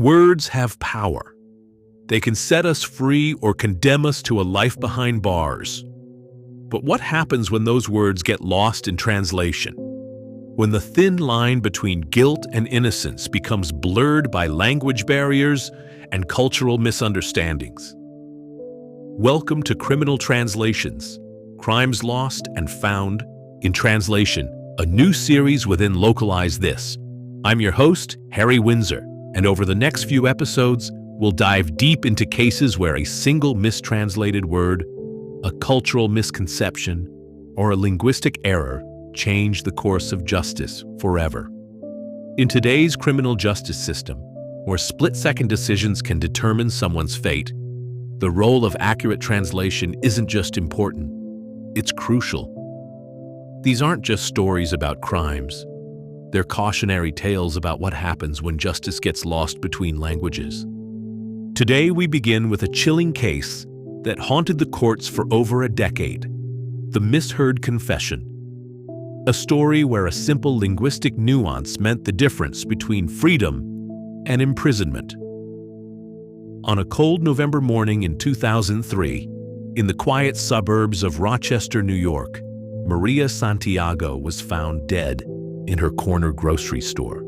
Words have power. They can set us free or condemn us to a life behind bars. But what happens when those words get lost in translation? When the thin line between guilt and innocence becomes blurred by language barriers and cultural misunderstandings. Welcome to Criminal Translations, Crimes Lost and Found in Translation, a new series within Localize This. I'm your host, Harry Windsor, and over the next few episodes, we'll dive deep into cases where a single mistranslated word, a cultural misconception, or a linguistic error changed the course of justice forever. In today's criminal justice system, where split-second decisions can determine someone's fate, the role of accurate translation isn't just important, it's crucial. These aren't just stories about crimes. They're cautionary tales about what happens when justice gets lost between languages. Today we begin with a chilling case that haunted the courts for over a decade, the Misheard Confession. A story where a simple linguistic nuance meant the difference between freedom and imprisonment. On a cold November morning in 2003, in the quiet suburbs of Rochester, New York, Maria Santiago was found dead in her corner grocery store.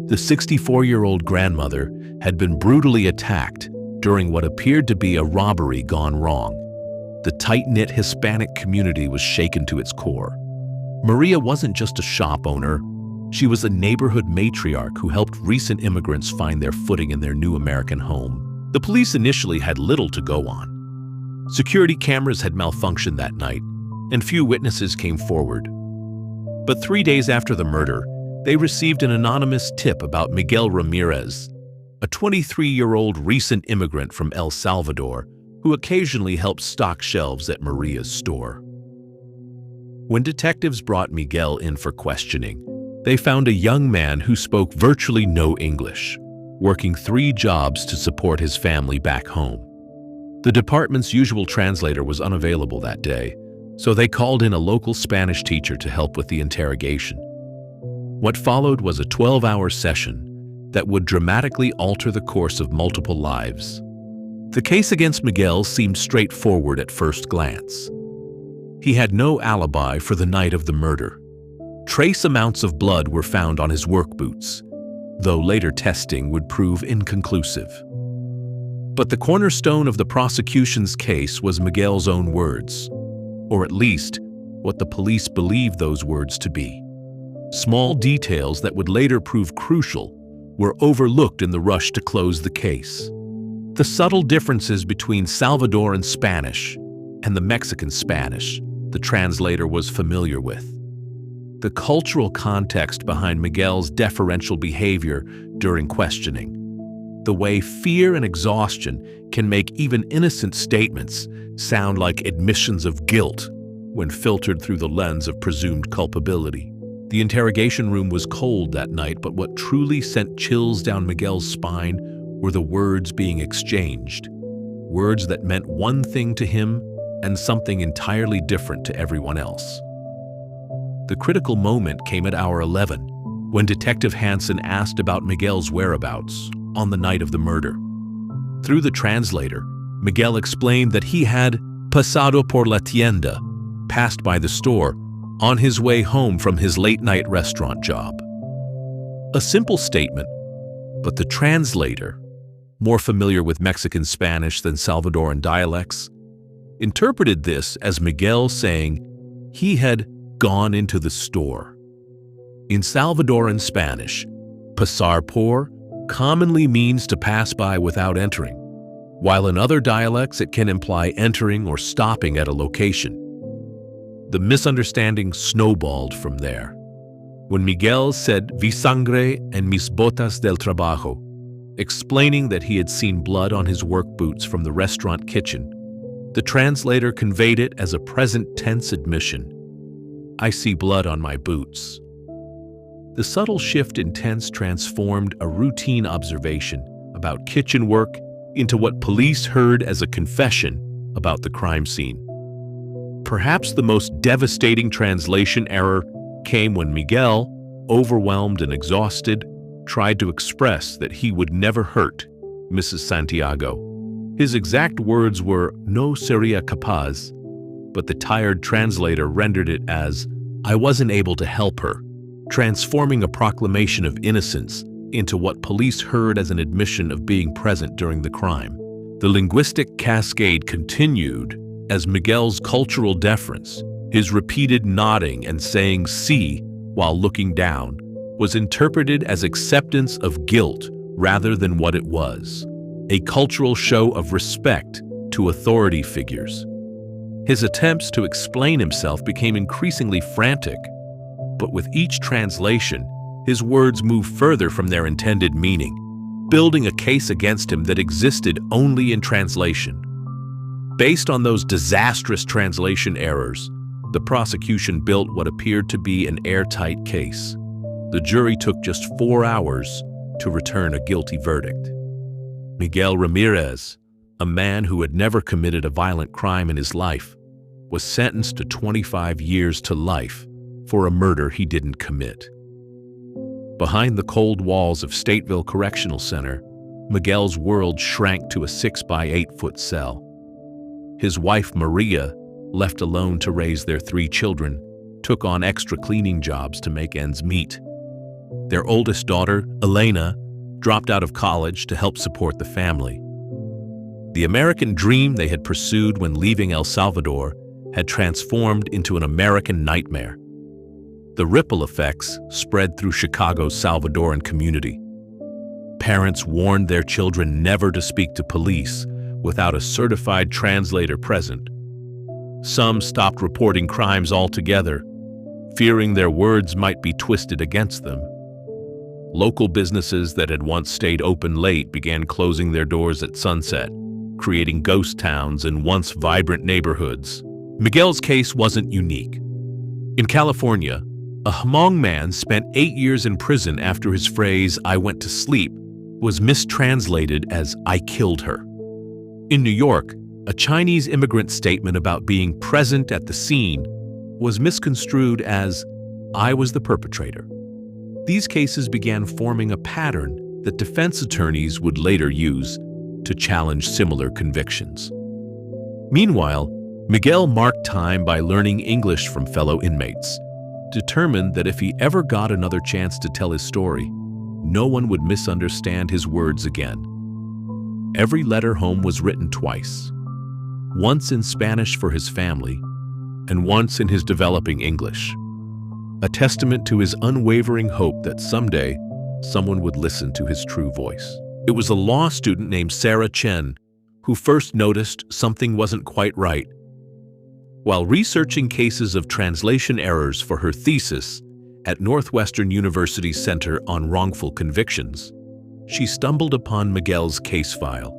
The 64-year-old grandmother had been brutally attacked during what appeared to be a robbery gone wrong. The tight-knit Hispanic community was shaken to its core. Maria wasn't just a shop owner, she was a neighborhood matriarch who helped recent immigrants find their footing in their new American home. The police initially had little to go on. Security cameras had malfunctioned that night, and few witnesses came forward. But 3 days after the murder, they received an anonymous tip about Miguel Ramirez, a 23-year-old recent immigrant from El Salvador who occasionally helped stock shelves at Maria's store. When detectives brought Miguel in for questioning, they found a young man who spoke virtually no English, working 3 jobs to support his family back home. The department's usual translator was unavailable that day, so they called in a local Spanish teacher to help with the interrogation. What followed was a 12-hour session that would dramatically alter the course of multiple lives. The case against Miguel seemed straightforward at first glance. He had no alibi for the night of the murder. Trace amounts of blood were found on his work boots, though later testing would prove inconclusive. But the cornerstone of the prosecution's case was Miguel's own words, or at least what the police believed those words to be. Small details that would later prove crucial were overlooked in the rush to close the case. The subtle differences between Salvadoran Spanish and the Mexican Spanish the translator was familiar with. The cultural context behind Miguel's deferential behavior during questioning. The way fear and exhaustion can make even innocent statements sound like admissions of guilt when filtered through the lens of presumed culpability. The interrogation room was cold that night, but what truly sent chills down Miguel's spine were the words being exchanged. Words that meant one thing to him and something entirely different to everyone else. The critical moment came at hour 11, when Detective Hansen asked about Miguel's whereabouts on the night of the murder. Through the translator, Miguel explained that he had pasado por la tienda, passed by the store, on his way home from his late-night restaurant job. A simple statement, but the translator, more familiar with Mexican Spanish than Salvadoran dialects, interpreted this as Miguel saying he had gone into the store. In Salvadoran Spanish, pasar por commonly means to pass by without entering, while in other dialects it can imply entering or stopping at a location. The misunderstanding snowballed from there. When Miguel said "vi sangre en mis botas del trabajo," explaining that he had seen blood on his work boots from the restaurant kitchen, the translator conveyed it as a present tense admission. "I see blood on my boots." The subtle shift in tense transformed a routine observation about kitchen work into what police heard as a confession about the crime scene. Perhaps the most devastating translation error came when Miguel, overwhelmed and exhausted, tried to express that he would never hurt Mrs. Santiago. His exact words were, "No sería capaz," but the tired translator rendered it as, "I wasn't able to help her," transforming a proclamation of innocence into what police heard as an admission of being present during the crime. The linguistic cascade continued as Miguel's cultural deference, his repeated nodding and saying "sí" while looking down, was interpreted as acceptance of guilt rather than what it was, a cultural show of respect to authority figures. His attempts to explain himself became increasingly frantic, but with each translation, his words moved further from their intended meaning, building a case against him that existed only in translation. Based on those disastrous translation errors, the prosecution built what appeared to be an airtight case. The jury took just 4 hours to return a guilty verdict. Miguel Ramirez, a man who had never committed a violent crime in his life, was sentenced to 25 years to life for a murder he didn't commit. Behind the cold walls of Stateville Correctional Center, Miguel's world shrank to a 6-by-8-foot cell. His wife, Maria, left alone to raise their 3 children, took on extra cleaning jobs to make ends meet. Their oldest daughter, Elena, dropped out of college to help support the family. The American dream they had pursued when leaving El Salvador had transformed into an American nightmare. The ripple effects spread through Chicago's Salvadoran community. Parents warned their children never to speak to police without a certified translator present. Some stopped reporting crimes altogether, fearing their words might be twisted against them. Local businesses that had once stayed open late began closing their doors at sunset, creating ghost towns in once vibrant neighborhoods. Miguel's case wasn't unique. In California, a Hmong man spent 8 years in prison after his phrase, "I went to sleep," was mistranslated as "I killed her." In New York, a Chinese immigrant's statement about being present at the scene was misconstrued as, "I was the perpetrator." These cases began forming a pattern that defense attorneys would later use to challenge similar convictions. Meanwhile, Miguel marked time by learning English from fellow inmates, determined that if he ever got another chance to tell his story, no one would misunderstand his words again. Every letter home was written twice, once in Spanish for his family, and once in his developing English, a testament to his unwavering hope that someday someone would listen to his true voice. It was a law student named Sarah Chen who first noticed something wasn't quite right. While researching cases of translation errors for her thesis at Northwestern University's Center on Wrongful Convictions, she stumbled upon Miguel's case file.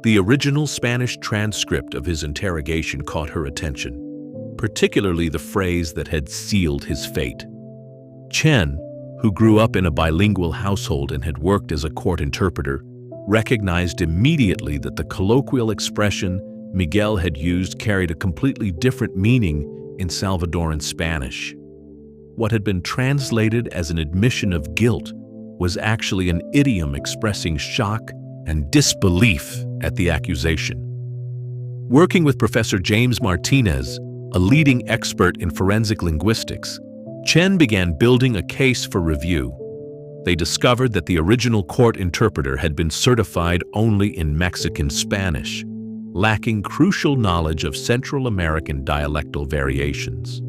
The original Spanish transcript of his interrogation caught her attention, particularly the phrase that had sealed his fate. Chen, who grew up in a bilingual household and had worked as a court interpreter, recognized immediately that the colloquial expression Miguel had used carried a completely different meaning in Salvadoran Spanish. What had been translated as an admission of guilt was actually an idiom expressing shock and disbelief at the accusation. Working with Professor James Martinez, a leading expert in forensic linguistics, Chen began building a case for review. They discovered that the original court interpreter had been certified only in Mexican Spanish, lacking crucial knowledge of Central American dialectal variations.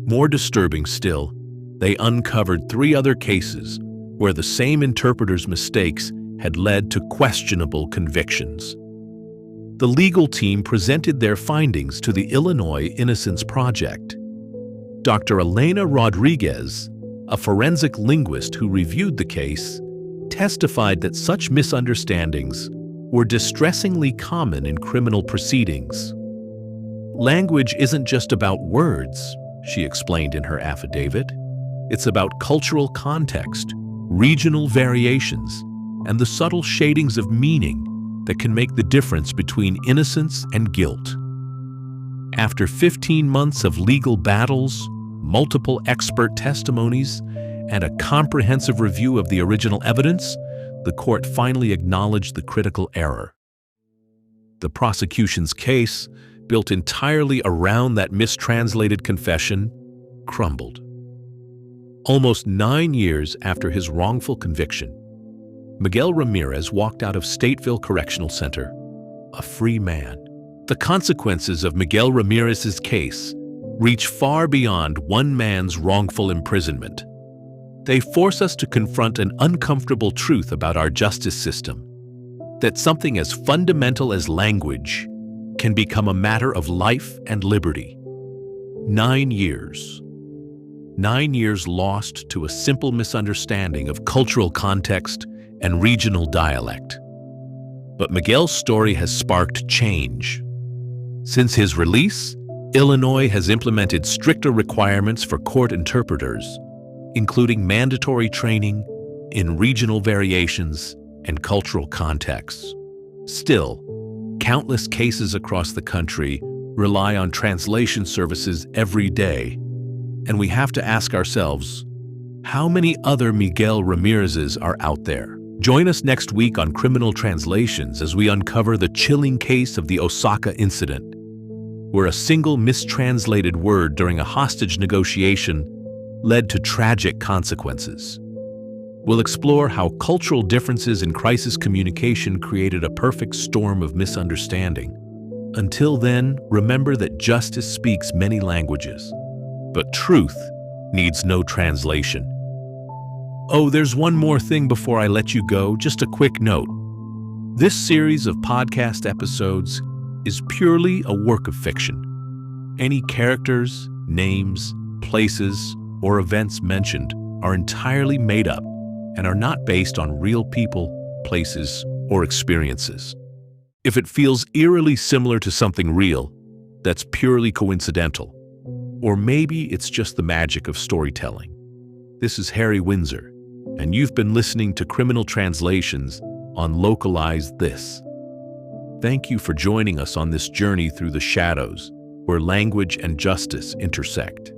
More disturbing still, they uncovered 3 other cases where the same interpreter's mistakes had led to questionable convictions. The legal team presented their findings to the Illinois Innocence Project. Dr. Elena Rodriguez, a forensic linguist who reviewed the case, testified that such misunderstandings were distressingly common in criminal proceedings. Language isn't just about words, she explained in her affidavit. It's about cultural context, regional variations, and the subtle shadings of meaning that can make the difference between innocence and guilt. After 15 months of legal battles, multiple expert testimonies, and a comprehensive review of the original evidence, the court finally acknowledged the critical error. The prosecution's case, built entirely around that mistranslated confession, crumbled. Almost 9 years after his wrongful conviction, Miguel Ramirez walked out of Stateville Correctional Center, a free man. The consequences of Miguel Ramirez's case reach far beyond one man's wrongful imprisonment. They force us to confront an uncomfortable truth about our justice system, that something as fundamental as language can become a matter of life and liberty. 9 years. 9 years lost to a simple misunderstanding of cultural context and regional dialect. But Miguel's story has sparked change. Since his release, Illinois has implemented stricter requirements for court interpreters, including mandatory training in regional variations and cultural contexts. Still, countless cases across the country rely on translation services every day, and we have to ask ourselves, how many other Miguel Ramirez's are out there? Join us next week on Criminal Translations as we uncover the chilling case of the Osaka incident, where a single mistranslated word during a hostage negotiation led to tragic consequences. We'll explore how cultural differences in crisis communication created a perfect storm of misunderstanding. Until then, remember that justice speaks many languages, but truth needs no translation. Oh, there's one more thing before I let you go, just a quick note. This series of podcast episodes is purely a work of fiction. Any characters, names, places, or events mentioned are entirely made up and are not based on real people, places, or experiences. If it feels eerily similar to something real, that's purely coincidental. Or maybe it's just the magic of storytelling. This is Harry Windsor, and you've been listening to Criminal Translations on Localize This. Thank you for joining us on this journey through the shadows, where language and justice intersect.